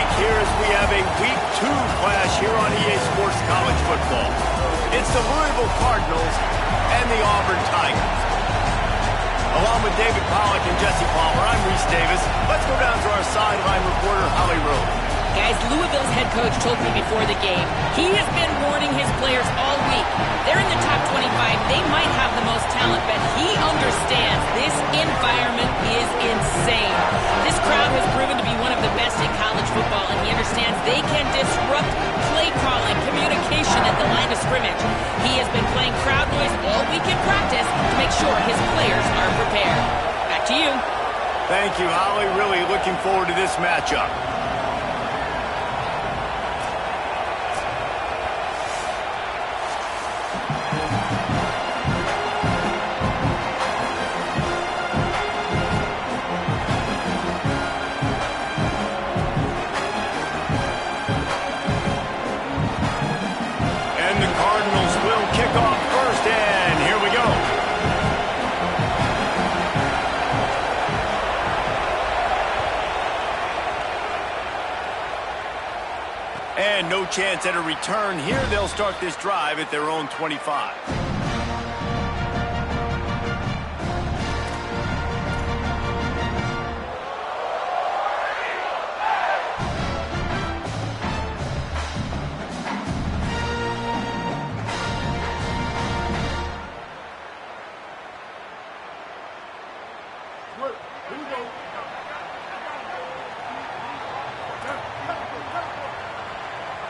week here as we have a Week 2 clash here on EA Sports College Football. It's the Louisville Cardinals and the Auburn Tigers. Along with David Pollack and Jesse Palmer, I'm Reese Davis. Let's go down to our sideline reporter, Holly Rowe. Guys, Louisville's head coach told me before the game, he has been warning his players all week. They're in the top 25. They might have the most talent, but he understands this environment is insane. This crowd has proven to be one of the best in college football, and he understands they can disrupt play calling, communication at the line of scrimmage. He has been playing crowd noise all week in practice to make sure his players are prepared. Back to you. Thank you, Holly. Really looking forward to this matchup. And no chance at a return here. They'll start this drive at their own 25.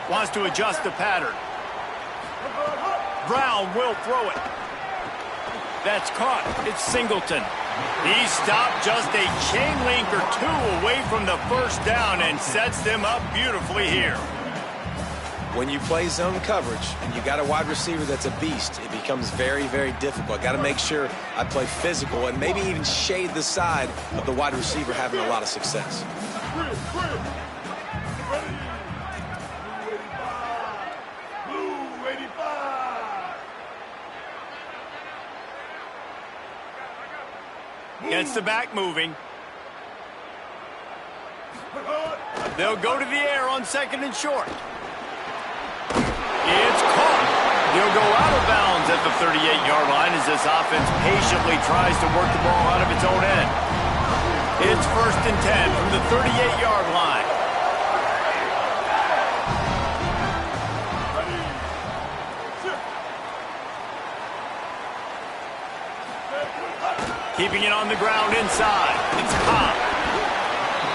Wants to adjust the pattern. Brown will throw it. That's caught. It's Singleton. He stopped just a chain link or two away from the first down and sets them up beautifully here. When you play zone coverage and you got a wide receiver that's a beast, it becomes very, very difficult. Got to make sure I play physical and maybe even shade the side of the wide receiver having a lot of success. Gets the back moving. They'll go to the air on second and short. It's caught. He'll go out of bounds at the 38-yard line as this offense patiently tries to work the ball out of its own end. It's 1st and 10 from the 38-yard line. Keeping it on the ground inside. It's Cobb.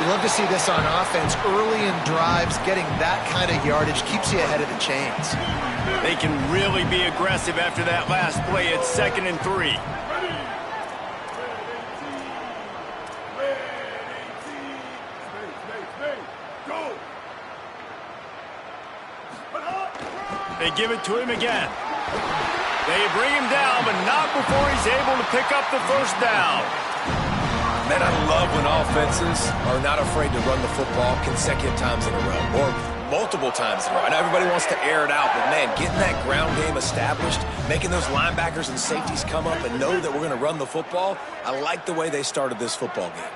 You love to see this on offense. Early in drives, getting that kind of yardage keeps you ahead of the chains. They can really be aggressive after that last play. It's 2nd and 3. They give it to him again. They bring him down, but not before he's able to pick up the first down. Man, I love when offenses are not afraid to run the football consecutive times in a row or multiple times in a row. I know everybody wants to air it out, but, man, getting that ground game established, making those linebackers and safeties come up and know that we're going to run the football, I like the way they started this football game.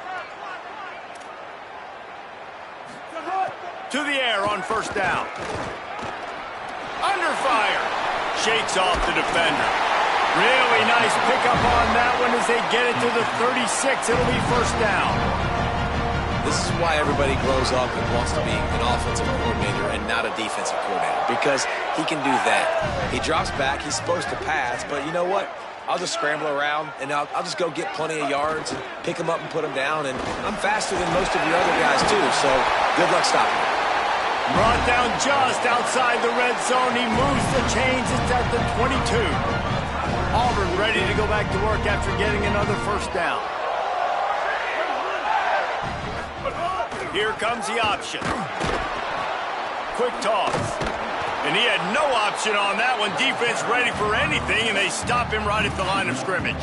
To the air on first down. Under fire. Shakes off the defender. Really nice pickup on that one as they get it to the 36. It'll be first down. This is why everybody grows up and wants to be an offensive coordinator and not a defensive coordinator, because he can do that. He drops back. He's supposed to pass, but you know what? I'll just scramble around, and I'll just go get plenty of yards and pick them up and put them down, and I'm faster than most of your other guys, too, so good luck stopping me. Brought down just outside the red zone. He moves the chains. It's at the 22. Auburn ready to go back to work after getting another first down. Here comes the option. Quick toss. And he had no option on that one. Defense ready for anything, and they stop him right at the line of scrimmage.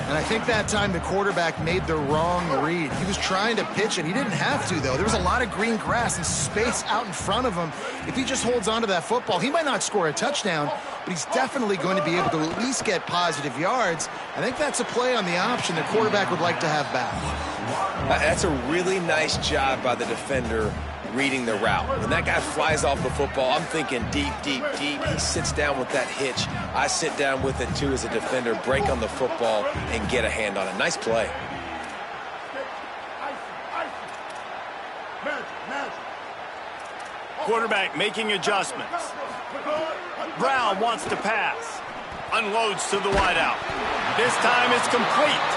And I think that time the quarterback made the wrong read. He was trying to pitch it. He didn't have to, though. There was a lot of green grass and space out in front of him. If he just holds on to that football, he might not score a touchdown, but he's definitely going to be able to at least get positive yards. I think that's a play on the option the quarterback would like to have back. That's a really nice job by the defender reading the route. When that guy flies off the football, I'm thinking deep, deep, deep. He sits down with that hitch. I sit down with it too as a defender, break on the football, and get a hand on it. Nice play. Quarterback making adjustments. Brown wants to pass. Unloads to the wideout. This time it's complete.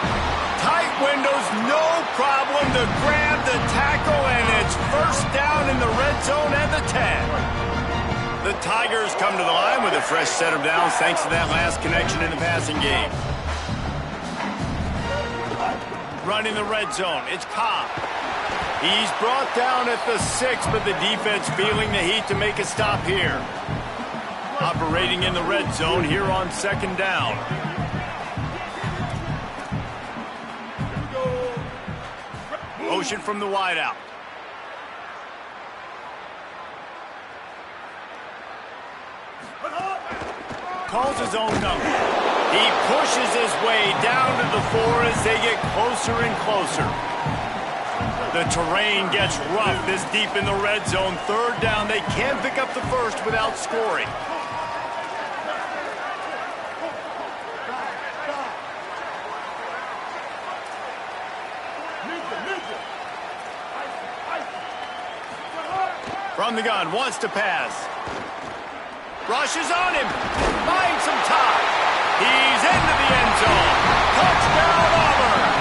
Tight windows, no problem to grab the tackle, and it's first down in the red zone at the 10. The Tigers come to the line with a fresh set of downs thanks to that last connection in the passing game. Running the red zone, it's Cobb. He's brought down at the 6, but the defense feeling the heat to make a stop here. Operating in the red zone here on second down. Motion from the wideout. Calls his own number. He pushes his way down to the 4 as they get closer and closer. The terrain gets rough this deep in the red zone. Third down, they can't pick up the first without scoring. From the gun, wants to pass. Rushes on him. Finds some time. He's into the end zone. Touchdown, Auburn.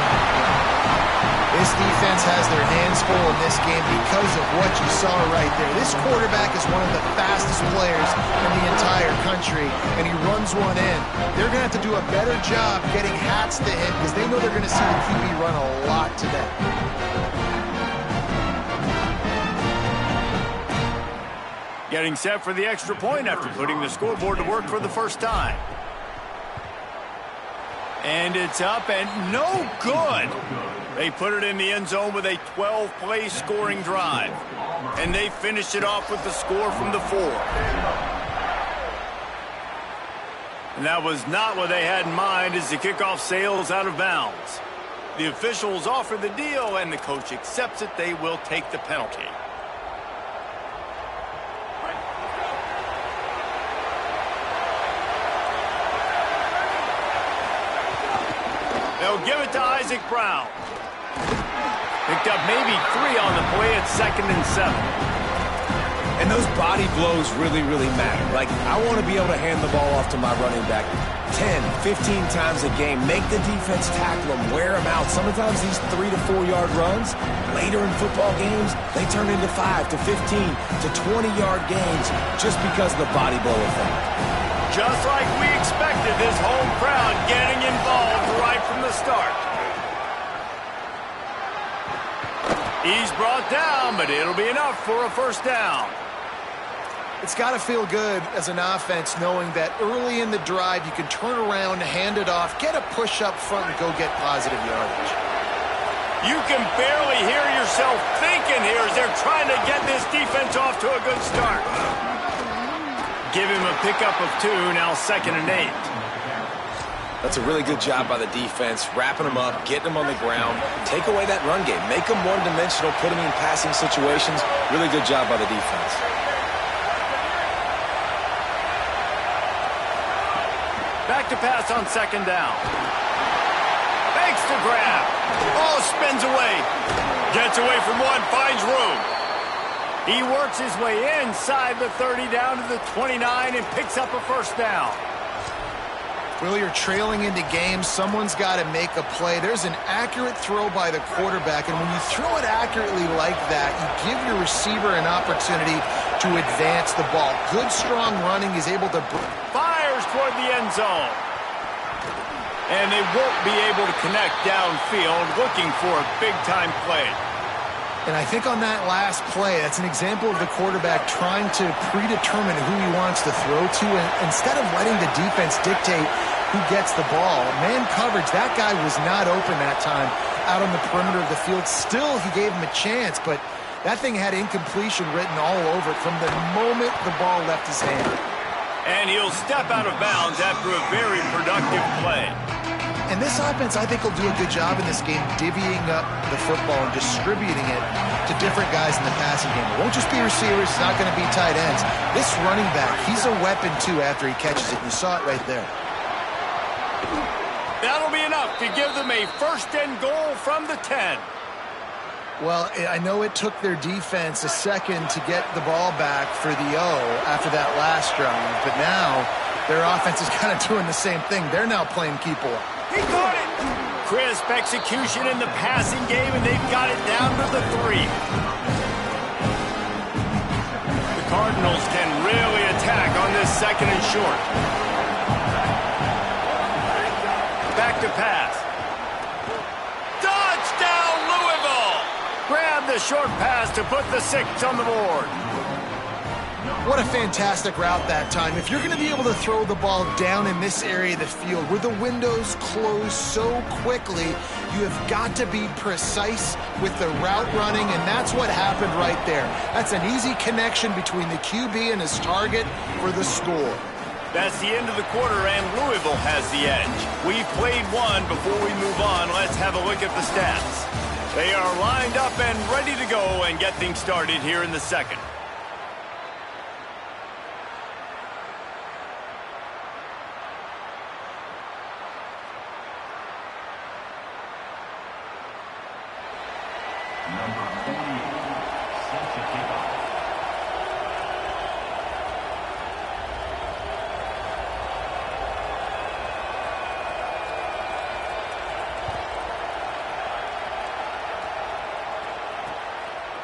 This defense has their hands full in this game because of what you saw right there. This quarterback is one of the fastest players in the entire country, and he runs one in. They're going to have to do a better job getting hats to him because they know they're going to see the QB run a lot today. Getting set for the extra point after putting the scoreboard to work for the first time. And it's up and no good. They put it in the end zone with a 12-play scoring drive. And they finished it off with the score from the 4. And that was not what they had in mind as the kickoff sails out of bounds. The officials offer the deal and the coach accepts it. They will take the penalty. They'll give it to Isaac Brown. Picked up maybe 3 on the play at 2nd and 7. And those body blows really, really matter. Like, I want to be able to hand the ball off to my running back 10, 15 times a game. Make the defense tackle them, wear them out. Sometimes these 3 to 4 yard runs, later in football games, they turn into 5 to 15 to 20-yard gains just because of the body blow effect. Just like we expected, this home crowd getting involved right from the start. He's brought down, but it'll be enough for a first down. It's got to feel good as an offense knowing that early in the drive you can turn around, hand it off, get a push up front, and go get positive yardage. You can barely hear yourself thinking here as they're trying to get this defense off to a good start. Give him a pickup of 2, now 2nd and 8. That's a really good job by the defense, wrapping them up, getting them on the ground. Take away that run game. Make them one-dimensional, put them in passing situations. Really good job by the defense. Back to pass on 2nd down. Fakes to grab. Oh, spins away. Gets away from one, finds room. He works his way inside the 30 down to the 29 and picks up a first down. Will, you're trailing into games. Someone's got to make a play. There's an accurate throw by the quarterback, and when you throw it accurately like that, you give your receiver an opportunity to advance the ball. Good, strong running. He's able to... Fires toward the end zone. And they won't be able to connect downfield, looking for a big-time play. And I think on that last play, that's an example of the quarterback trying to predetermine who he wants to throw to, and instead of letting the defense dictate who gets the ball. Man coverage, that guy was not open that time out on the perimeter of the field. Still, he gave him a chance, but that thing had incompletion written all over it from the moment the ball left his hand. And he'll step out of bounds after a very productive play. And this offense, I think, will do a good job in this game divvying up the football and distributing it to different guys in the passing game. It won't just be receivers. It's not going to be tight ends. This running back, he's a weapon, too, after he catches it. You saw it right there. That'll be enough to give them a first and goal from the 10. Well, I know it took their defense a second to get the ball back for the O after that last drive, but now their offense is kind of doing the same thing. They're now playing keep ball. He caught it! Crisp execution in the passing game, and they've got it down to the 3. The Cardinals can really attack on this second and short. Back to pass. Touchdown, Louisville! Grab the short pass to put the 6 on the board. What a fantastic route that time. If you're going to be able to throw the ball down in this area of the field where the windows close so quickly, you have got to be precise with the route running, and that's what happened right there. That's an easy connection between the QB and his target for the score. That's the end of the quarter, and Louisville has the edge. We've played one. Before we move on, let's have a look at the stats. They are lined up and ready to go and get things started here in the second.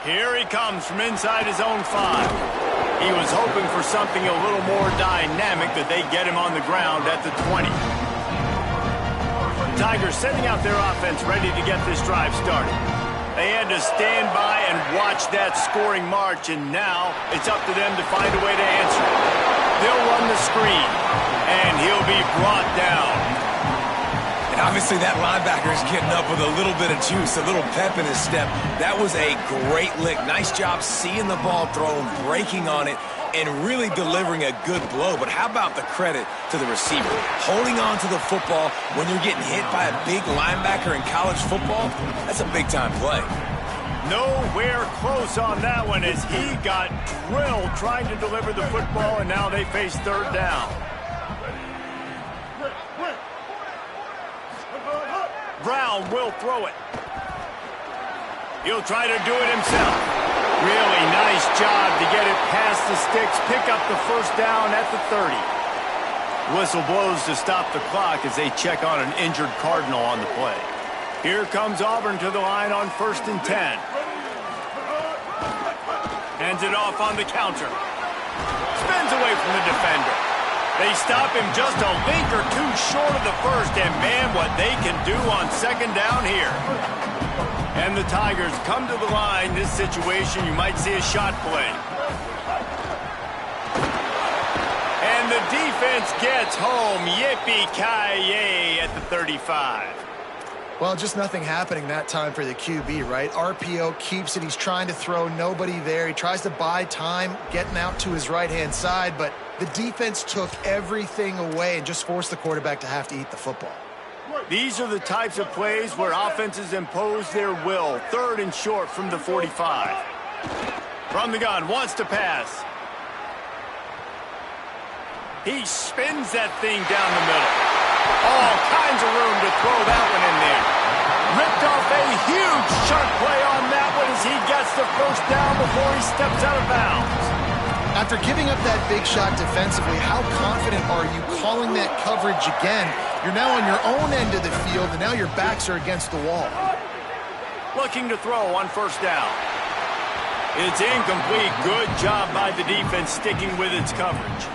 Here he comes from inside his own 5. He was hoping for something a little more dynamic, that they get him on the ground at the 20. The Tigers setting out their offense, ready to get this drive started. They had to stand by and watch that scoring march, and now it's up to them to find a way to answer it. They'll run the screen, and he'll be brought down. And obviously that linebacker is getting up with a little bit of juice, a little pep in his step. That was a great lick. Nice job seeing the ball thrown, breaking on it, and really delivering a good blow. But how about the credit to the receiver? Holding on to the football when you're getting hit by a big linebacker in college football, that's a big-time play. Nowhere close on that one as he got drilled trying to deliver the football, and now they face third down. Brown will throw it. He'll try to do it himself. Really nice job to get it past the sticks, pick up the first down at the 30. Whistle blows to stop the clock as they check on an injured Cardinal on the play. Here comes Auburn to the line on 1st and 10. Hands it off on the counter. Spins away from the defender. They stop him just a link or two short of the first, and man, what they can do on second down here. And the Tigers come to the line. This situation, you might see a shot play. And the defense gets home. Yippee-ki-yay at the 35. Well, just nothing happening that time for the QB, right? RPO keeps it. He's trying to throw, nobody there. He tries to buy time, getting out to his right-hand side, but the defense took everything away and just forced the quarterback to have to eat the football. These are the types of plays where offenses impose their will. 3rd and short from the 45. From the gun, wants to pass. He spins that thing down the middle. All kinds of room to throw that one in there. Ripped off a huge sharp play on that one as he gets the first down before he steps out of bounds. After giving up that big shot defensively, how confident are you calling that coverage again? You're now on your own end of the field, and now your backs are against the wall. Looking to throw on 1st down. It's incomplete. Good job by the defense sticking with its coverage.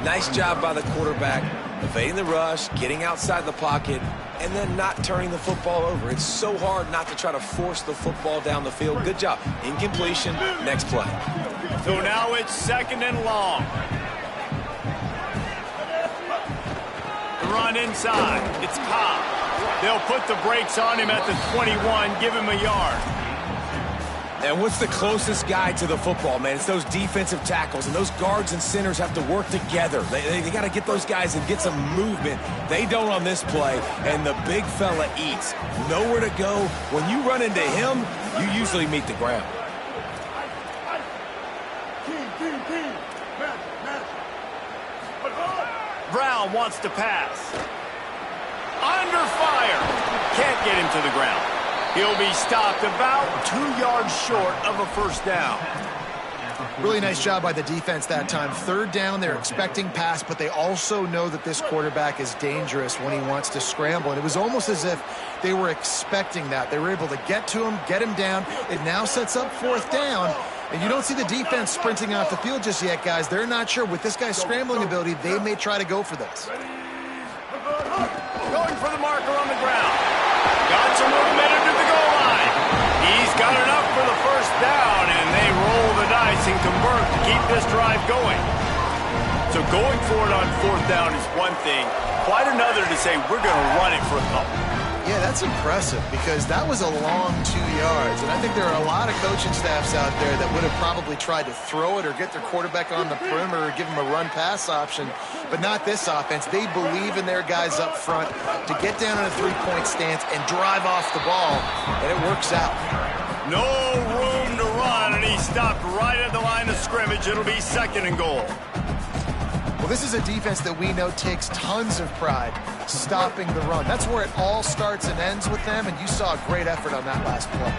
Nice job by the quarterback, evading the rush, getting outside the pocket, and then not turning the football over. It's so hard not to try to force the football down the field. Good job. Incompletion, next play. So now it's 2nd and long. The run inside. It's Cobb. They'll put the brakes on him at the 21, give him a yard. And what's the closest guy to the football, man? It's those defensive tackles, and those guards and centers have to work together. They got to get those guys and get some movement. They don't on this play, and the big fella eats. Nowhere to go. When you run into him, you usually meet the ground. Brown wants to pass. Under fire. Can't get him to the ground. He'll be stopped about 2 yards short of a first down. Really nice job by the defense that time. Third down, they're expecting pass, but they also know that this quarterback is dangerous when he wants to scramble. And it was almost as if they were expecting that. They were able to get to him, get him down. It now sets up fourth down. And you don't see the defense sprinting off the field just yet, guys. They're not sure. With this guy's scrambling ability, they may try to go for this. Going for the marker on the ground. Got some momentum to the goal line. He's got enough for the first down, and they roll the dice and convert to keep this drive going. So going for it on fourth down is one thing. Quite another to say we're going to run it for a couple. Yeah, that's impressive because that was a long 2 yards. And I think there are a lot of coaching staffs out there that would have probably tried to throw it or get their quarterback on the perimeter or give him a run-pass option, but not this offense. They believe in their guys up front to get down in a three-point stance and drive off the ball, and it works out. No room to run, and he stopped right at the line of scrimmage. It'll be second and goal. Well, this is a defense that we know takes tons of pride stopping the run. That's where it all starts and ends with them, and you saw a great effort on that last play.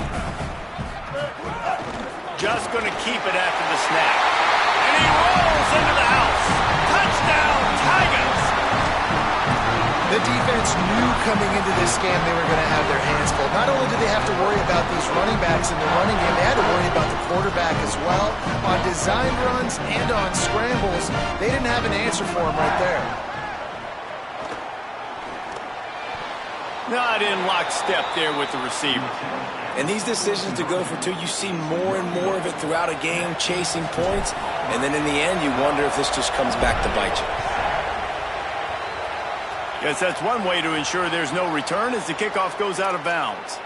Just going to keep it after the snap. And he rolls into the house. Touchdown, Tigers! The defense knew coming into this game they were going to have their hands full. Not only did they have to worry about these running backs in the running game, they had to worry about the quarterback as well. On design runs and on scrambles, they didn't have an answer for him right there. Not in lockstep there with the receiver. And these decisions to go for two, you see more and more of it throughout a game, chasing points. And then in the end, you wonder if this just comes back to bite you. Yes, that's one way to ensure there's no return as the kickoff goes out of bounds.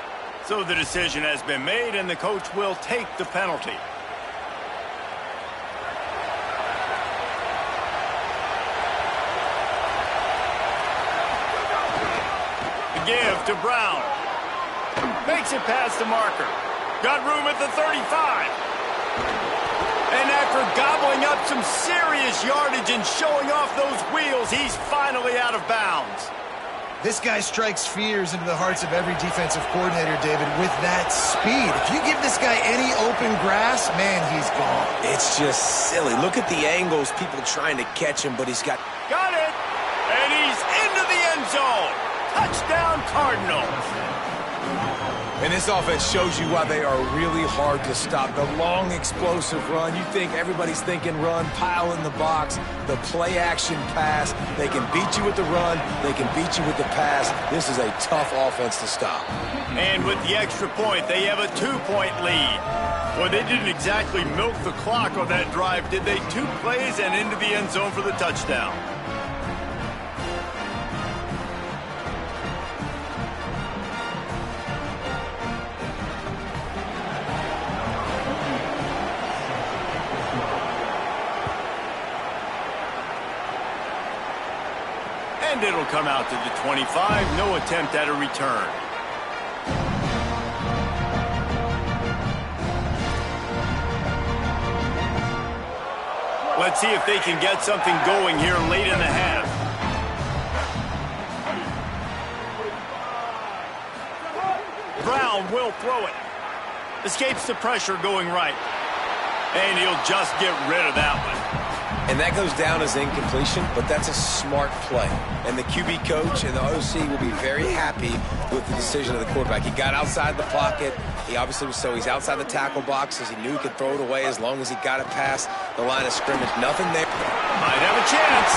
So the decision has been made, and the coach will take the penalty. The give to Brown. Makes it past the marker. Got room at the 35. And after gobbling up some serious yardage and showing off those wheels, he's finally out of bounds. This guy strikes fears into the hearts of every defensive coordinator, David, with that speed. If you give this guy any open grass, man, he's gone. It's just silly. Look at the angles, people trying to catch him, but he's got... Got it! And he's into the end zone. Touchdown, Cardinals. And this offense shows you why they are really hard to stop. The long, explosive run. You think everybody's thinking run, pile in the box, the play-action pass. They can beat you with the run. They can beat you with the pass. This is a tough offense to stop. And with the extra point, they have a 2-point lead. Well, they didn't exactly milk the clock on that drive, did they? 2 plays and into the end zone for the touchdown. And it'll come out to the 25. No attempt at a return. Let's see if they can get something going here late in the half. Brown will throw it. Escapes the pressure going right. And he'll just get rid of that one. And that goes down as incompletion, but that's a smart play. And the QB coach and the OC will be very happy with the decision of the quarterback. He got outside the pocket. He obviously was he's outside the tackle boxes. He knew he could throw it away as long as he got it past the line of scrimmage. Nothing there. Might have a chance.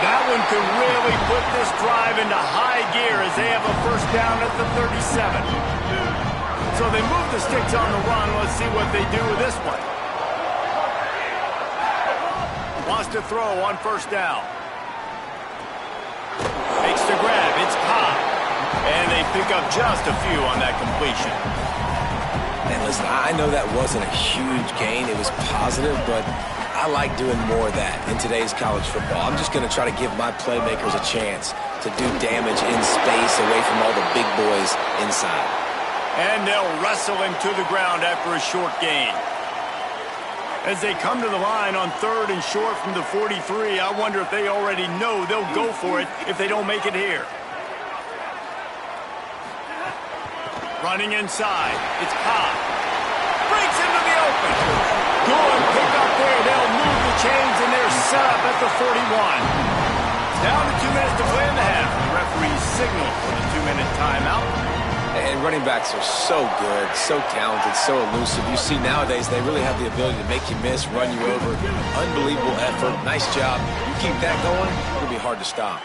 That one could really put this drive into high gear as they have a first down at the 37. So they move the sticks on the run. Let's see what they do with this one. Wants to throw on first down. Makes the grab. It's Cobb. And they pick up just a few on that completion. And listen, I know that wasn't a huge gain. It was positive, but I like doing more of that in today's college football. I'm just going to try to give my playmakers a chance to do damage in space away from all the big boys inside. And they'll wrestle him to the ground after a short gain. As they come to the line on 3rd and short from the 43, I wonder if they already know they'll go for it if they don't make it here. Running inside, it's Cobb. Breaks into the open. Good pick up there. They'll move the chains, and they're set up at the 41. Down to 2 minutes to play in the half. The referee signaled for the 2-minute timeout. And running backs are so good, so talented, so elusive. You see nowadays they really have the ability to make you miss, run you over. Unbelievable effort. Nice job. You keep that going, it'll be hard to stop.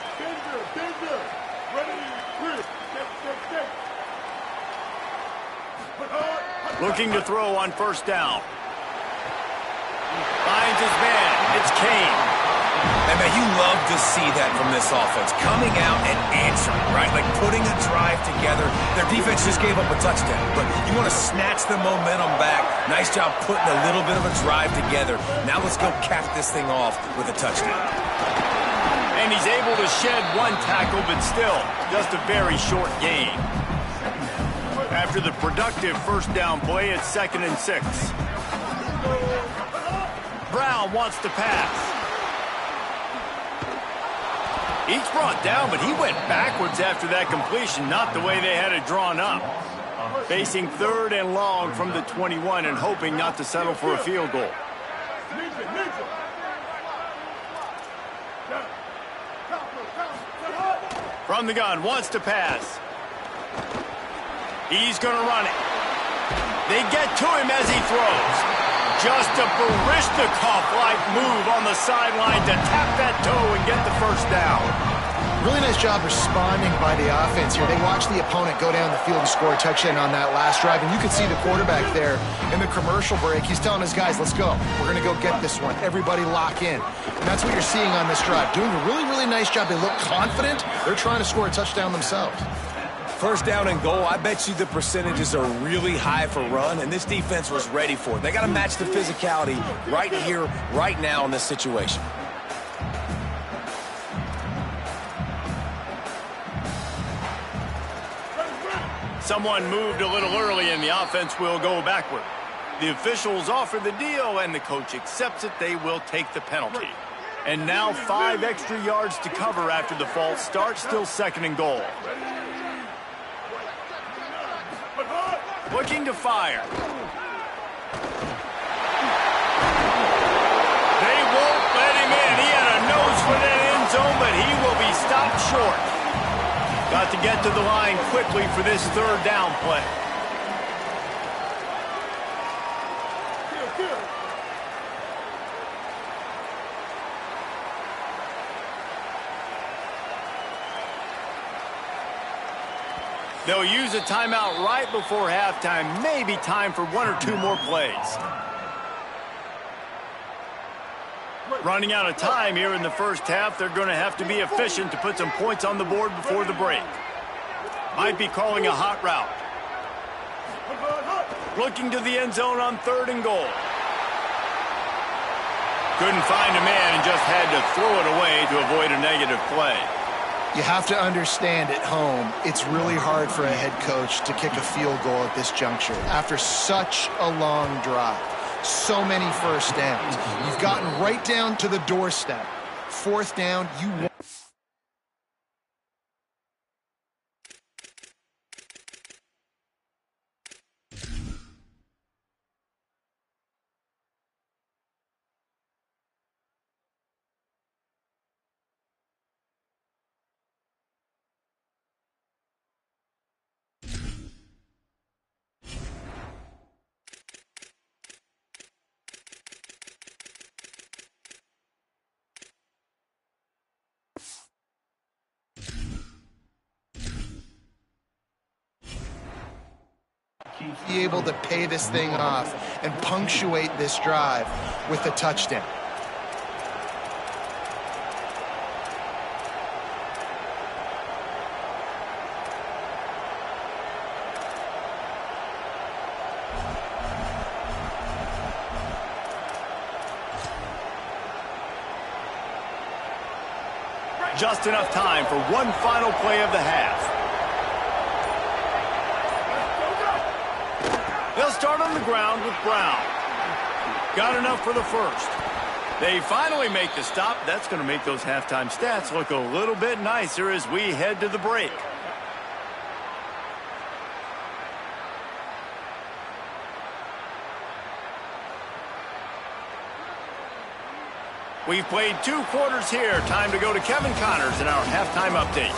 Looking to throw on 1st down. Finds his man. It's Kane. And man, you love to see that from this offense. Coming out and answering, right? Like putting a drive together. Their defense just gave up a touchdown, but you want to snatch the momentum back. Nice job putting a little bit of a drive together. Now let's go cap this thing off with a touchdown. And he's able to shed 1 tackle, but still, just a very short gain. After the productive 1st down play, it's 2nd and 6. Brown wants to pass. He's brought down, but he went backwards after that completion, not the way they had it drawn up. Facing 3rd and long from the 21 and hoping not to settle for a field goal. From the gun, wants to pass. He's going to run it. They get to him as he throws. Just a Barishnikov-like move on the sideline to tap that toe and get the 1st down. Really nice job responding by the offense here. They watched the opponent go down the field and score a touchdown on that last drive, and you could see the quarterback there in the commercial break. He's telling his guys, let's go. We're going to go get this one. Everybody lock in. And that's what you're seeing on this drive. Doing a really, really nice job. They look confident. They're trying to score a touchdown themselves. 1st down and goal, I bet you the percentages are really high for run, and this defense was ready for it. They got to match the physicality right here, right now in this situation. Someone moved a little early, and the offense will go backward. The officials offer the deal, and the coach accepts it. They will take the penalty. And now 5 extra yards to cover after the false start. Still 2nd and goal. Looking to fire. They won't let him in. He had a nose for that end zone, but he will be stopped short. Got to get to the line quickly for this 3rd down play. They'll use a timeout right before halftime. Maybe time for 1 or 2 more plays. Running out of time here in the 1st half. They're going to have to be efficient to put some points on the board before the break. Might be calling a hot route. Looking to the end zone on 3rd and goal. Couldn't find a man and just had to throw it away to avoid a negative play. You have to understand at home, it's really hard for a head coach to kick a field goal at this juncture. After such a long drive, so many 1st downs, you've gotten right down to the doorstep. 4th down, you want. Be able to pay this thing off and punctuate this drive with a touchdown. Just enough time for one final play of the half. They'll start on the ground with Brown. Got enough for the first. They finally make the stop. That's going to make those halftime stats look a little bit nicer as we head to the break. We've played 2 quarters here. Time to go to Kevin Connors in our halftime update.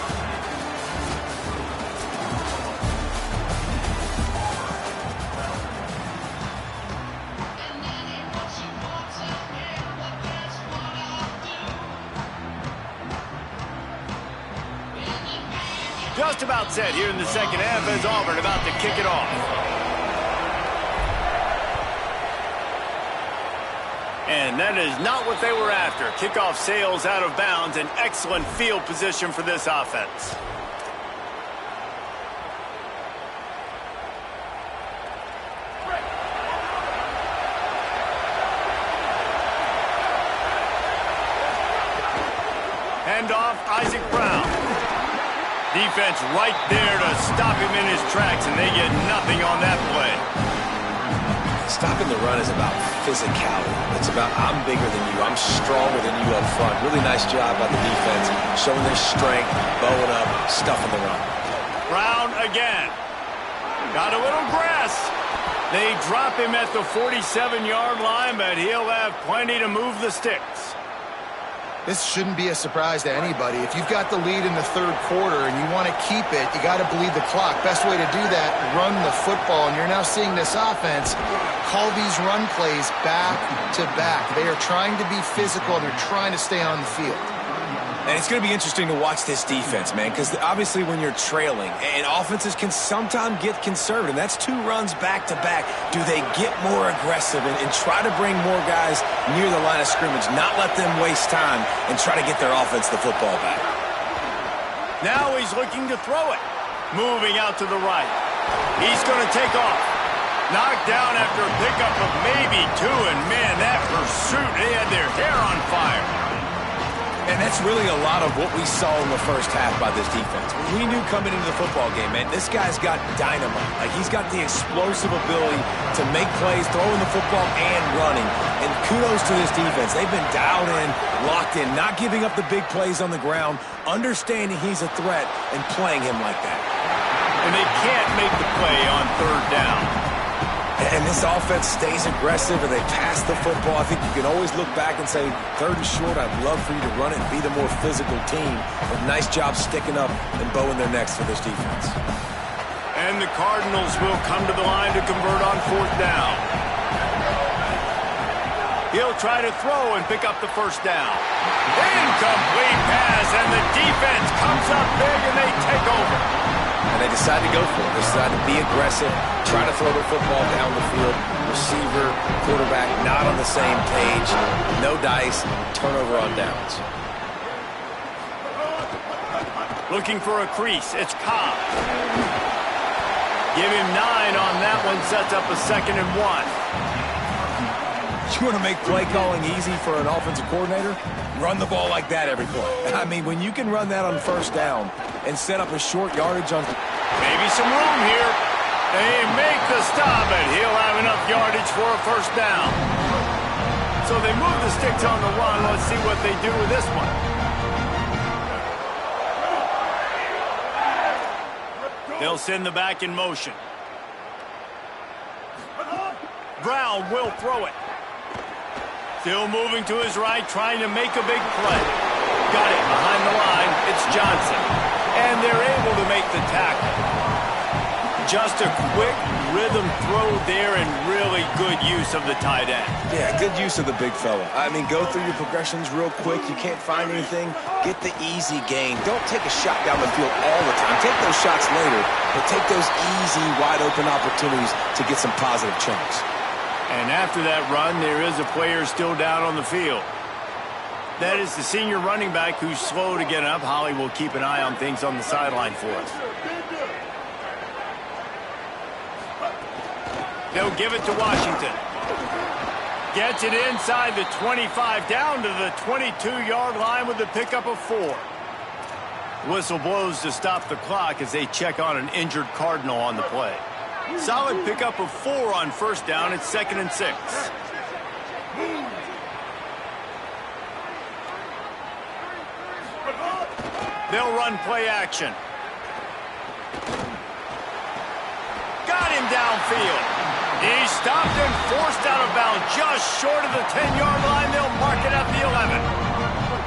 Just about set here in the second half as Auburn about to kick it off. And that is not what they were after. Kickoff sails out of bounds. An excellent field position for this offense. Hand off, Isaac Brown. Defense right there to stop him in his tracks, and they get nothing on that play. Stopping the run is about physicality. It's about I'm bigger than you. I'm stronger than you up front. Really nice job by the defense, showing their strength, bowing up, stuffing the run. Brown again. Got a little grass. They drop him at the 47-yard line, but he'll have plenty to move the sticks. This shouldn't be a surprise to anybody. If you've got the lead in the third quarter and you want to keep it, you got to bleed the clock. Best way to do that, run the football. And you're now seeing this offense call these run plays back to back. They are trying to be physical, and they're trying to stay on the field. And it's going to be interesting to watch this defense, man, because obviously when you're trailing, and offenses can sometimes get conservative. That's 2 runs back-to-back. Do they get more aggressive and try to bring more guys near the line of scrimmage, not let them waste time, and try to get their offense the football back? Now he's looking to throw it. Moving out to the right. He's going to take off. Knocked down after a pickup of maybe 2, and man, that pursuit, they had their hair on fire. And that's really a lot of what we saw in the first half by this defense. We knew coming into the football game, man, this guy's got dynamite. Like, he's got the explosive ability to make plays, throwing the football and running. And kudos to this defense. They've been dialed in, locked in, not giving up the big plays on the ground, understanding he's a threat, and playing him like that. And they can't make the play on third down. And this offense stays aggressive, and they pass the football. I think you can always look back and say, 3rd and short, I'd love for you to run it and be the more physical team. But nice job sticking up and bowing their necks for this defense. And the Cardinals will come to the line to convert on 4th down. He'll try to throw and pick up the first down. Incomplete pass, and the defense comes up big, and they take over. And they decide to go for it. They decide to be aggressive, try to throw the football down the field. Receiver, quarterback, not on the same page. No dice, turnover on downs. Looking for a crease. It's Cobb. Give him 9 on that one. Sets up a 2nd and 1. You want to make play calling easy for an offensive coordinator? Run the ball like that every play. I mean, when you can run that on 1st down and set up a short yardage on... Maybe some room here. They make the stop, and he'll have enough yardage for a 1st down. So they move the sticks on the run. Let's see what they do with this one. They'll send the back in motion. Brown will throw it. Still moving to his right, trying to make a big play. Got it behind the line. It's Johnson. And they're able to make the tackle. Just a quick rhythm throw there, and really good use of the tight end. Yeah, good use of the big fella. I mean, go through your progressions real quick. You can't find anything. Get the easy gain. Don't take a shot down the field all the time. Take those shots later, but take those easy, wide-open opportunities to get some positive chunks. And after that run, there is a player still down on the field. That is the senior running back who's slow to get up. Holly will keep an eye on things on the sideline for us. They'll give it to Washington. Gets it inside the 25, down to the 22-yard line with a pickup of 4. Whistle blows to stop the clock as they check on an injured Cardinal on the play. Solid pickup of 4 on first down. It's 2nd and 6. They'll run play action. Got him downfield. He's stopped and forced out of bounds just short of the 10-yard line. They'll mark it at the 11.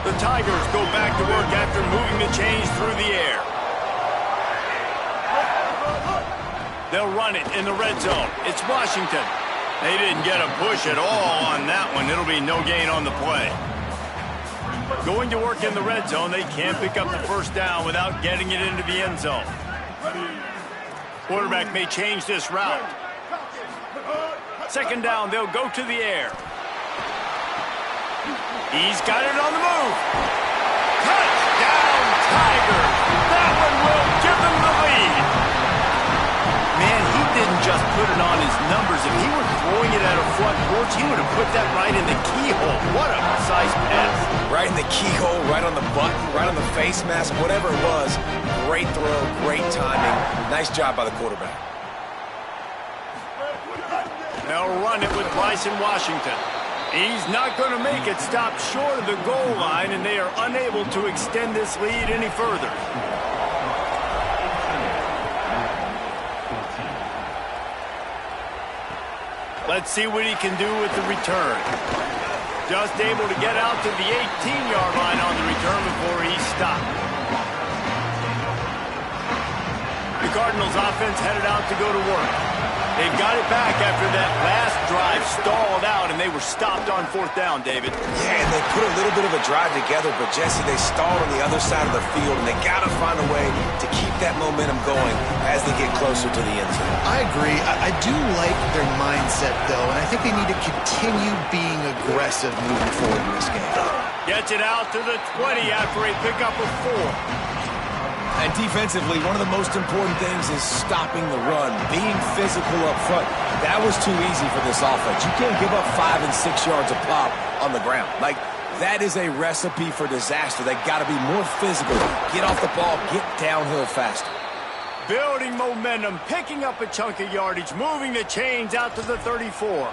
The Tigers go back to work after moving the chains through the air. They'll run it in the red zone. It's Washington. They didn't get a push at all on that one. It'll be no gain on the play. Going to work in the red zone, they can't pick up the first down without getting it into the end zone. Quarterback may change this route. 2nd down, they'll go to the air. He's got it on the move. Touchdown, Tigers. That one will give them the lead. Man, he didn't just put it on his numbers. If he were throwing it at a front porch, he would have put that right in the keyhole. What a precise pass. Right in the keyhole, right on the button, right on the face mask, whatever it was. Great throw, great timing. Nice job by the quarterback. They'll run it with Bryson Washington. He's not going to make it. Stop short of the goal line, and they are unable to extend this lead any further. Let's see what he can do with the return. Just able to get out to the 18-yard line on the return before he's stopped. The Cardinals offense headed out to go to work. They've got it back after that last drive stalled out, and they were stopped on 4th down, David. Yeah, and they put a little bit of a drive together, but, Jesse, they stalled on the other side of the field, and they got to find a way to keep that momentum going as they get closer to the end zone. I agree. I do like their mindset, though, and I think they need to continue being aggressive moving forward in this game. Gets it out to the 20 after a pickup of 4. And defensively, one of the most important things is stopping the run, being physical up front. That was too easy for this offense. You can't give up 5 and 6 yards a pop on the ground. Like, that is a recipe for disaster. They got to be more physical. Get off the ball, get downhill faster. Building momentum, picking up a chunk of yardage, moving the chains out to the 34.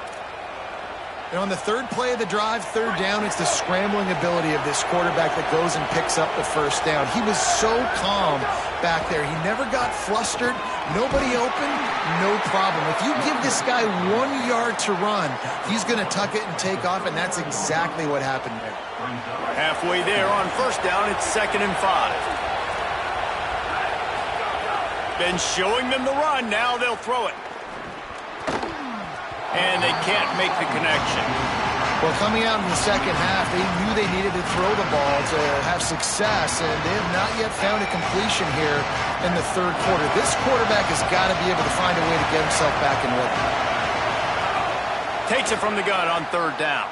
And on the 3rd play of the drive, 3rd down, it's the scrambling ability of this quarterback that goes and picks up the first down. He was so calm back there. He never got flustered. Nobody open, no problem. If you give this guy 1 yard to run, he's going to tuck it and take off, and that's exactly what happened there. Halfway there on first down, it's 2nd and 5. Been showing them the run. Now they'll throw it. And they can't make the connection. Well, coming out in the second half, they knew they needed to throw the ball to have success, and they have not yet found a completion here in the 3rd quarter. This quarterback has got to be able to find a way to get himself back in rhythm. Takes it from the gun on 3rd down.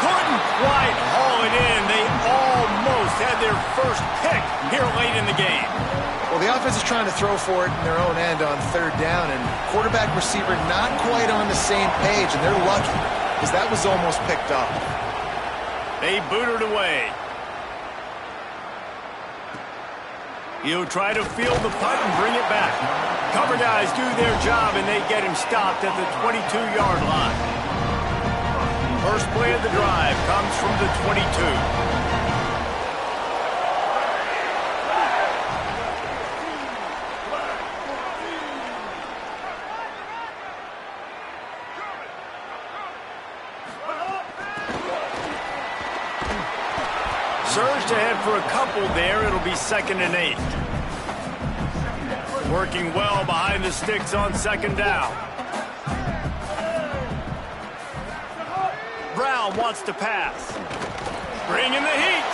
Couldn't quite haul it in. They almost had their first pick here late in the game. Well, the offense is trying to throw for it in their own end on 3rd down, and quarterback receiver not quite on the same page, and they're lucky because that was almost picked up. They boot it away. He'll try to field the punt and bring it back. Cover guys do their job, and they get him stopped at the 22-yard line. First play of the drive comes from the 22. Surged ahead for a couple there. It'll be 2nd and 8. Working well behind the sticks on 2nd down. Brown wants to pass. Bring in the heat.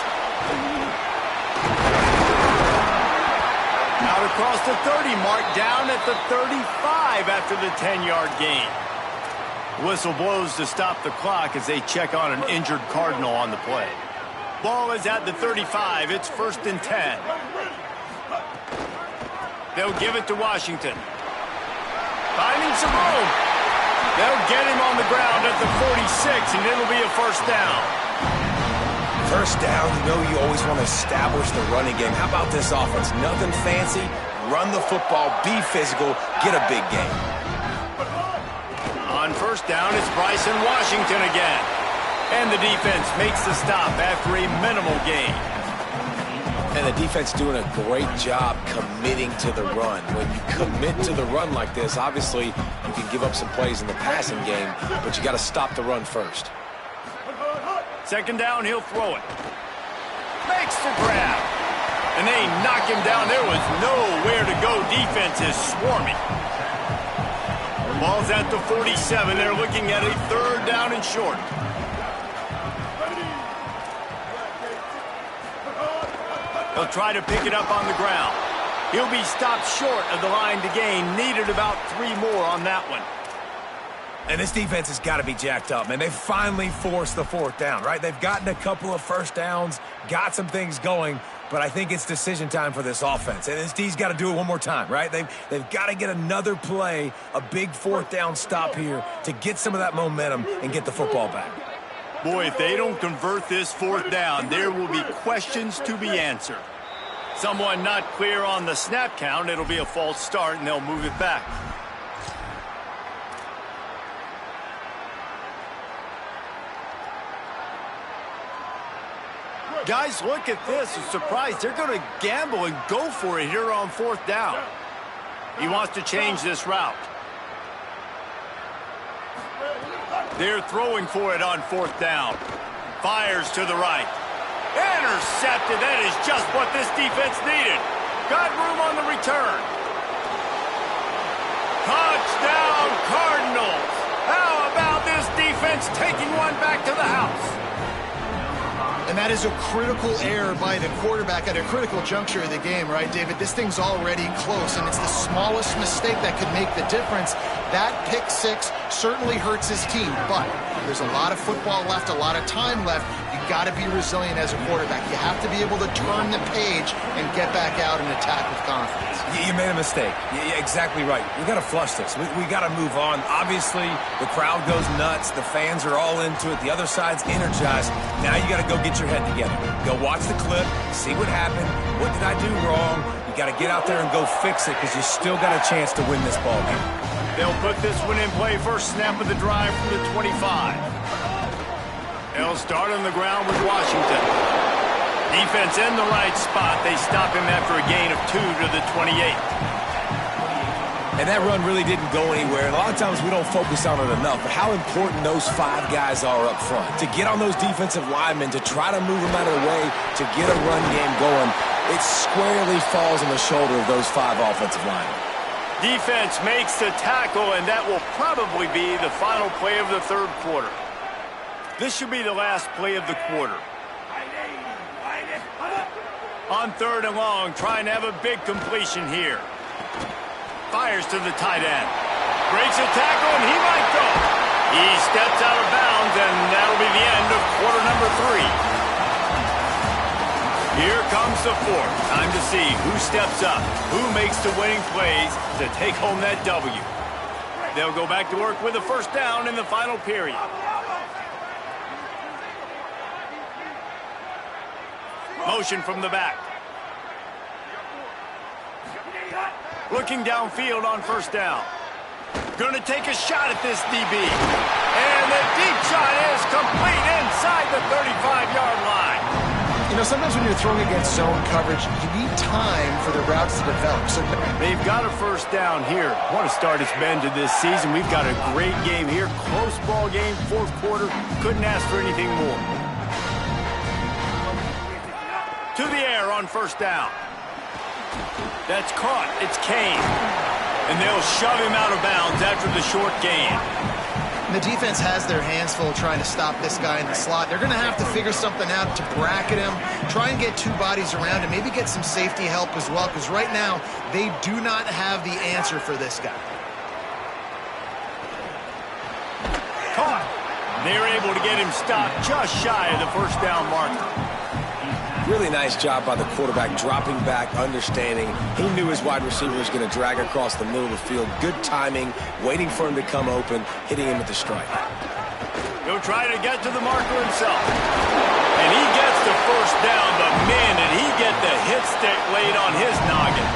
Out across the 30 mark, down at the 35 after the 10-yard gain. Whistle blows to stop the clock as they check on an injured Cardinal on the play. Ball is at the 35. It's 1st and 10. They'll give it to Washington. Finding some room. They'll get him on the ground at the 46, and it'll be a 1st down. First down, you know you always want to establish the running game. How about this offense? Nothing fancy. Run the football, be physical, get a big game. On first down, it's Bryson Washington again. And the defense makes the stop after a minimal gain. And the defense doing a great job committing to the run. When you commit to the run like this, obviously you can give up some plays in the passing game, but you got to stop the run first. Second down, he'll throw it. Makes the grab. And they knock him down. There was nowhere to go. Defense is swarming. Ball's at the 47. They're looking at a third down and short. He'll try to pick it up on the ground. He'll be stopped short of the line to gain. Needed about 3 more on that one. And this defense has got to be jacked up, man. They finally forced the fourth down, right? They've gotten a couple of first downs, got some things going, but I think it's decision time for this offense. And this D's got to do it one more time, right? They've got to get another play, a big fourth down stop here to get some of that momentum and get the football back. Boy, if they don't convert this fourth down, there will be questions to be answered. Someone not clear on the snap count, it'll be a false start, and they'll move it back. Guys, look at this. I'm surprised they're going to gamble and go for it here on fourth down. He wants to change this route. They're throwing for it on fourth down. Fires to the right. Intercepted. That is just what this defense needed. Got room on the return. Touchdown, Cardinals. How about this defense taking one back to the house? And that is a critical error by the quarterback at a critical juncture of the game, right, David? This thing's already close, and it's the smallest mistake that could make the difference. That pick six certainly hurts his team, but there's a lot of football left, a lot of time left. You got to be resilient as a quarterback. You have to be able to turn the page and get back out and attack with confidence. You made a mistake. You're exactly right. We got to flush this. We got to move on. Obviously, the crowd goes nuts. The fans are all into it. The other side's energized. Now you got to go get your head together. Go watch the clip, see what happened. What did I do wrong? You got to get out there and go fix it because you still got a chance to win this ball game. They'll put this one in play. First snap of the drive from the 25. They'll start on the ground with Washington. Defense in the right spot. They stop him after a gain of 2 to the 28. And that run really didn't go anywhere. And a lot of times we don't focus on it enough. But how important those 5 guys are up front. To get on those defensive linemen, to try to move them out of the way, to get a run game going, it squarely falls on the shoulder of those 5 offensive linemen. Defense makes the tackle, and that will probably be the final play of the third quarter. This should be the last play of the quarter. On third and long, trying to have a big completion here. Fires to the tight end. Breaks a tackle, and he might go. He steps out of bounds, and that'll be the end of quarter number 3. Here comes the fourth. Time to see who steps up, who makes the winning plays to take home that W. They'll go back to work with a first down in the final period. Motion from the back. Looking downfield on first down. Going to take a shot at this DB. And the deep shot is complete inside the 35-yard line. You know, sometimes when you're throwing against zone coverage, you need time for the routes to develop. So they've got a first down here. What a start it's been to this season. We've got a great game here. Close ball game, fourth quarter. Couldn't ask for anything more. To the air on first down. That's caught. It's Kane. And they'll shove him out of bounds after the short gain. The defense has their hands full trying to stop this guy in the slot. They're going to have to figure something out to bracket him, try and get 2 bodies around him, maybe get some safety help as well, because right now they do not have the answer for this guy. Caught. They're able to get him stopped just shy of the first down marker. Really nice job by the quarterback, dropping back, understanding. He knew his wide receiver was going to drag across the middle of the field. Good timing, waiting for him to come open, hitting him with the strike. He'll try to get to the marker himself. And he gets the first down, but man, did he get the hit stick laid on his noggin.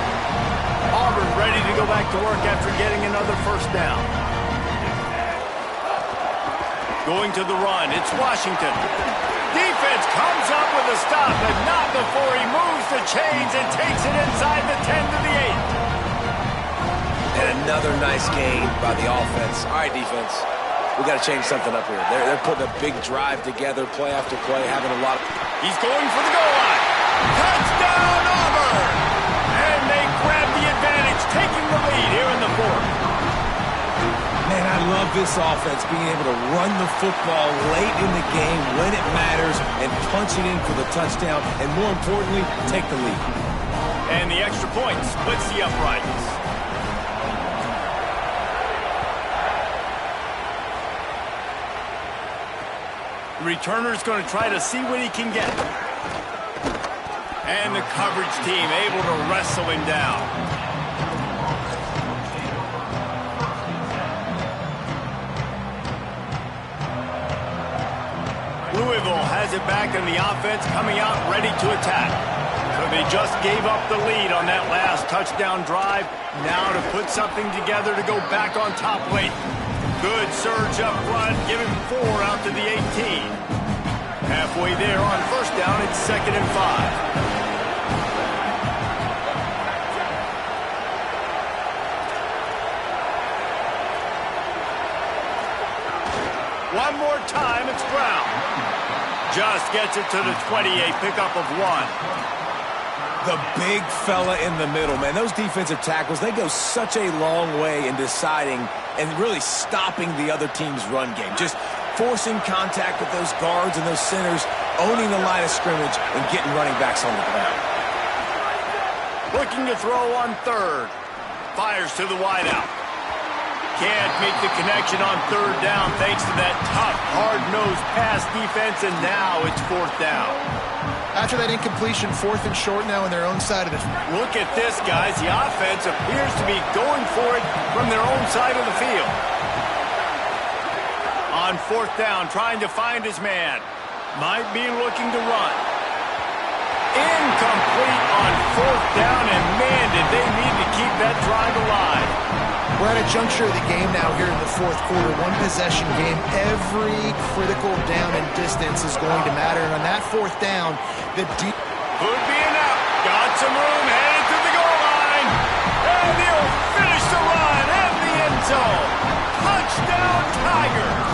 Auburn ready to go back to work after getting another first down. Going to the run, it's Washington. Defense comes up with a stop, but not before he moves the chains and takes it inside the 10 to the 8. And another nice gain by the offense. All right, defense. We got to change something up here. They're putting a big drive together, play after play, having a lot of... He's going for the goal line. Touchdown, Auburn! And they grab the advantage, taking the lead here in the fourth. Man, I love this offense, being able to run the football late in the game when it matters and punch it in for the touchdown, and more importantly, take the lead. And the extra point splits the uprights. The returner's going to try to see what he can get. And the coverage team able to wrestle him down. Louisville has it back in the offense, coming out ready to attack. So they just gave up the lead on that last touchdown drive. Now to put something together to go back on top late. Good surge up front, giving 4 out to the 18. Halfway there on first down, it's 2nd and 5. One more time, it's Brown. Just gets it to the 28, pickup of 1. The big fella in the middle, man. Those defensive tackles, they go such a long way in deciding and really stopping the other team's run game. Just forcing contact with those guards and those centers, owning the line of scrimmage, and getting running backs on the ground. Looking to throw on 3rd. Fires to the wideout. Can't make the connection on 3rd down thanks to that tough, hard-nosed pass defense, and now it's 4th down. After that incompletion, 4th and short now on their own side of the... Look at this, guys. The offense appears to be going for it from their own side of the field. On 4th down, trying to find his man. Might be looking to run. Incomplete on 4th down, and man, did they need to keep that drive alive. We're at a juncture of the game now here in the 4th quarter. One possession game. Every critical down and distance is going to matter. And on that 4th down, the deep... Could be enough. Got some room, headed to the goal line. And he'll finish the run in the end zone. Touchdown, Tigers.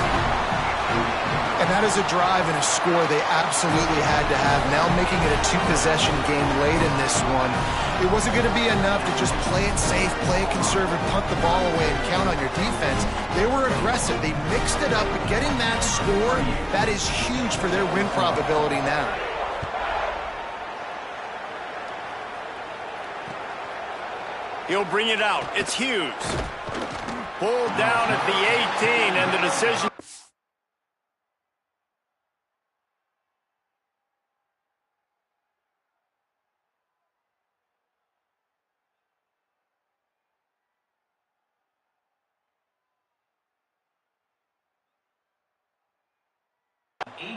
And that is a drive and a score they absolutely had to have. Now making it a 2-possession game late in this one. It wasn't going to be enough to just play it safe, play it conservative, punt the ball away, and count on your defense. They were aggressive. They mixed it up, but getting that score, that is huge for their win probability now. He'll bring it out. It's Hughes. Pulled down at the 18, and the decision...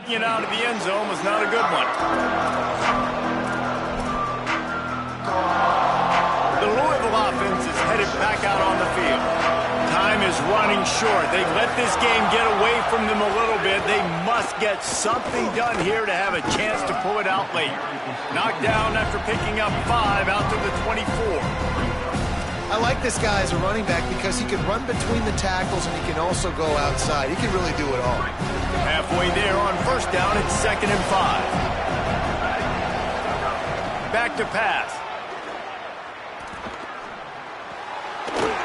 Get out of the end zone was not a good one. The Louisville offense is headed back out on the field. Time is running short. They let this game get away from them a little bit. They must get something done here to have a chance to pull it out late. Knocked down after picking up 5 out to the 24. I like this guy as a running back because he can run between the tackles and he can also go outside. He can really do it all. Halfway there on first down, it's 2nd and 5. Back to pass.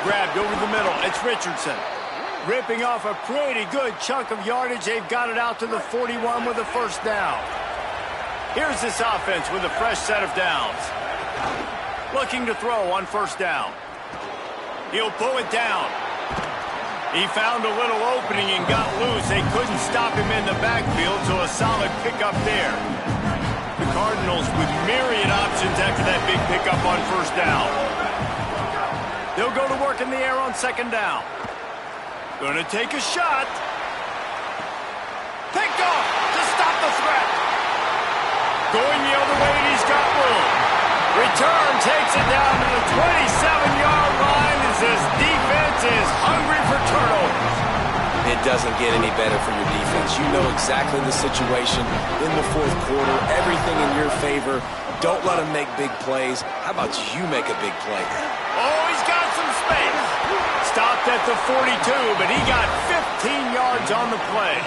Grabbed over the middle. It's Richardson. Ripping off a pretty good chunk of yardage. They've got it out to the 41 with a first down. Here's this offense with a fresh set of downs. Looking to throw on first down. He'll pull it down. He found a little opening and got loose. They couldn't stop him in the backfield, so a solid pickup there. The Cardinals with myriad options after that big pickup on first down. They'll go to work in the air on 2nd down. Gonna take a shot. Going the other way, and he's got room. Return takes it down to the 27-yard line as this defense is hungry for turnovers. It doesn't get any better for your defense. You know exactly the situation in the fourth quarter. Everything in your favor. Don't let them make big plays. How about you make a big play? Oh, he's got some space. Stopped at the 42, but he got 15 yards on the play.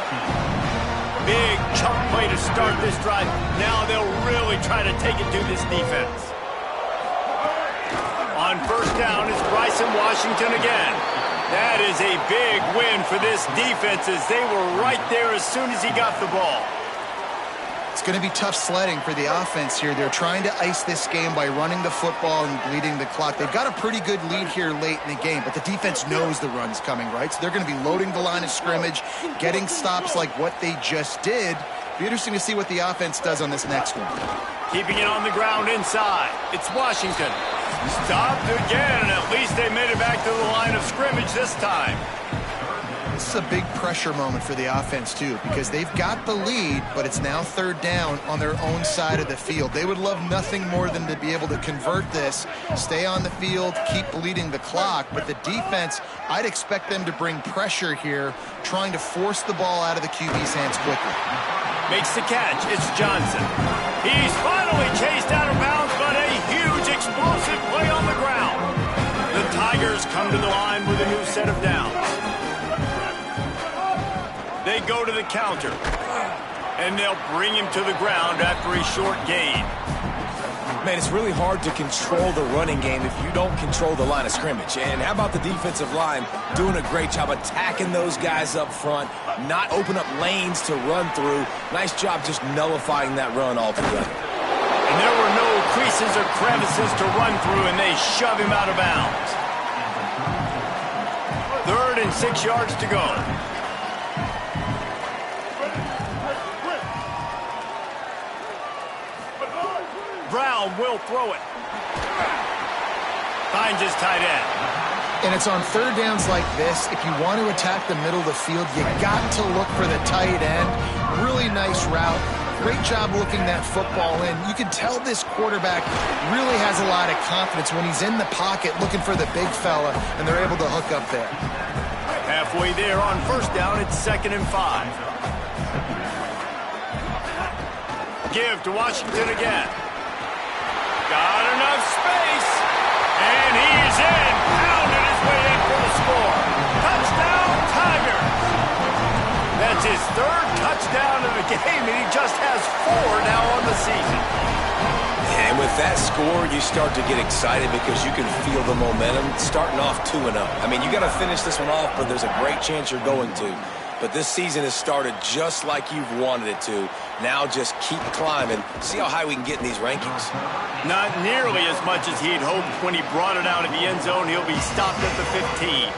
Big chunk play to start this drive. Now they'll really try to take it to this defense. On first down is Bryson Washington again. That is a big win for this defense as they were right there as soon as he got the ball. It's going to be tough sledding for the offense here. They're trying to ice this game by running the football and bleeding the clock. They've got a pretty good lead here late in the game, but the defense knows the run's coming, right? So they're going to be loading the line of scrimmage, getting stops like what they just did. Be interesting to see what the offense does on this next one. Keeping it on the ground inside. It's Washington. Stopped again, and at least they made it back to the line of scrimmage this time. This is a big pressure moment for the offense, too, because they've got the lead, but it's now third down on their own side of the field. They would love nothing more than to be able to convert this, stay on the field, keep bleeding the clock, but the defense, I'd expect them to bring pressure here, trying to force the ball out of the QB's hands quickly. Makes the catch. It's Johnson. He's finally chased out of bounds, but a huge explosive play on the ground. The Tigers come to the line with a new set of downs. They go to the counter, and they'll bring him to the ground after a short gain. Man, it's really hard to control the running game if you don't control the line of scrimmage. And how about the defensive line doing a great job attacking those guys up front, not open up lanes to run through. Nice job just nullifying that run altogether. And there were no creases or crevices to run through, and they shove him out of bounds. 3rd and 6 yards to go. Brown will throw it. Finds his tight end. And it's on third downs like this. If you want to attack the middle of the field, you got to look for the tight end. Really nice route. Great job looking that football in. You can tell this quarterback really has a lot of confidence when he's in the pocket looking for the big fella, and they're able to hook up there. Halfway there on first down, it's 2nd and 5. Give to Washington again. Got enough space, and he's in. Pounded his way in for the score. Touchdown, Tigers. That's his 3rd touchdown of the game, and he just has 4 now on the season. And with that score, you start to get excited because you can feel the momentum starting off 2-0. I mean, you got to finish this one off, but there's a great chance you're going to. But this season has started just like you've wanted it to. Now just keep climbing. See how high we can get in these rankings. Not nearly as much as he'd hoped when he brought it out of the end zone. He'll be stopped at the 15.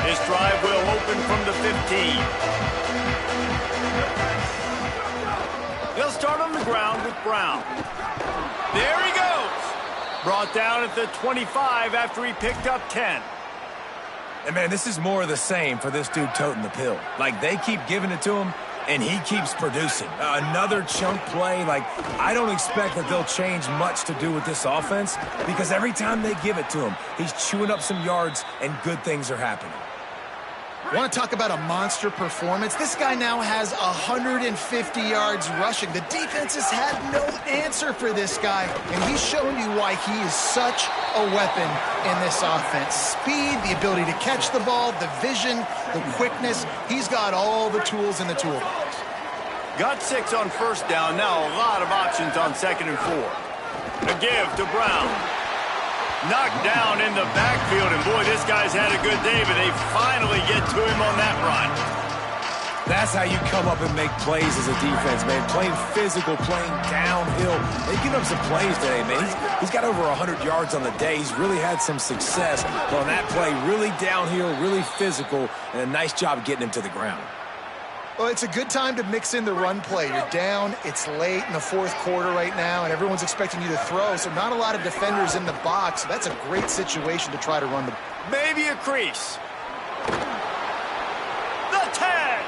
This drive will open from the 15. They'll start on the ground with Brown. There he goes. Brought down at the 25 after he picked up 10. And, man, this is more of the same for this dude toting the pill. Like, they keep giving it to him, and he keeps producing. Another chunk play. Like, I don't expect that they'll change much to do with this offense because every time they give it to him, he's chewing up some yards, and good things are happening. Want to talk about a monster performance? This guy now has 150 yards rushing. The defense has had no answer for this guy, and he's shown you why he is such a weapon in this offense. Speed, the ability to catch the ball, the vision, the quickness. He's got all the tools in the toolbox. Got 6 on first down. Now a lot of options on 2nd and 4. A give to Brown. Knocked down in the backfield, and boy, this guy's had a good day, but they finally get to him on that run. That's how you come up and make plays as a defense, man. Playing physical, playing downhill. They give him some plays today, man. He's got over 100 yards on the day. He's really had some success on that play. Really downhill, really physical, and a nice job getting him to the ground. Well, it's a good time to mix in the run play. You're down, it's late in the fourth quarter right now, and everyone's expecting you to throw, so not a lot of defenders in the box. So that's a great situation to try to run the... Maybe a crease. The 10.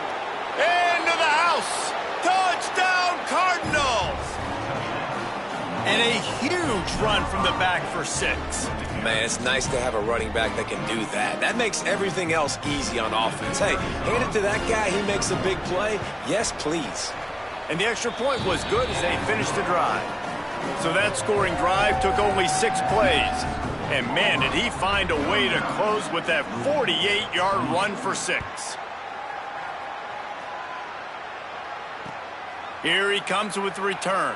Into the house. Touchdown, Cardinals. And a huge run from the back for 6. Man, it's nice to have a running back that can do that. That makes everything else easy on offense. Hey, hand it to that guy. He makes a big play. Yes, please. And the extra point was good as they finished the drive. So that scoring drive took only 6 plays. And, man, did he find a way to close with that 48-yard run for 6. Here he comes with the return.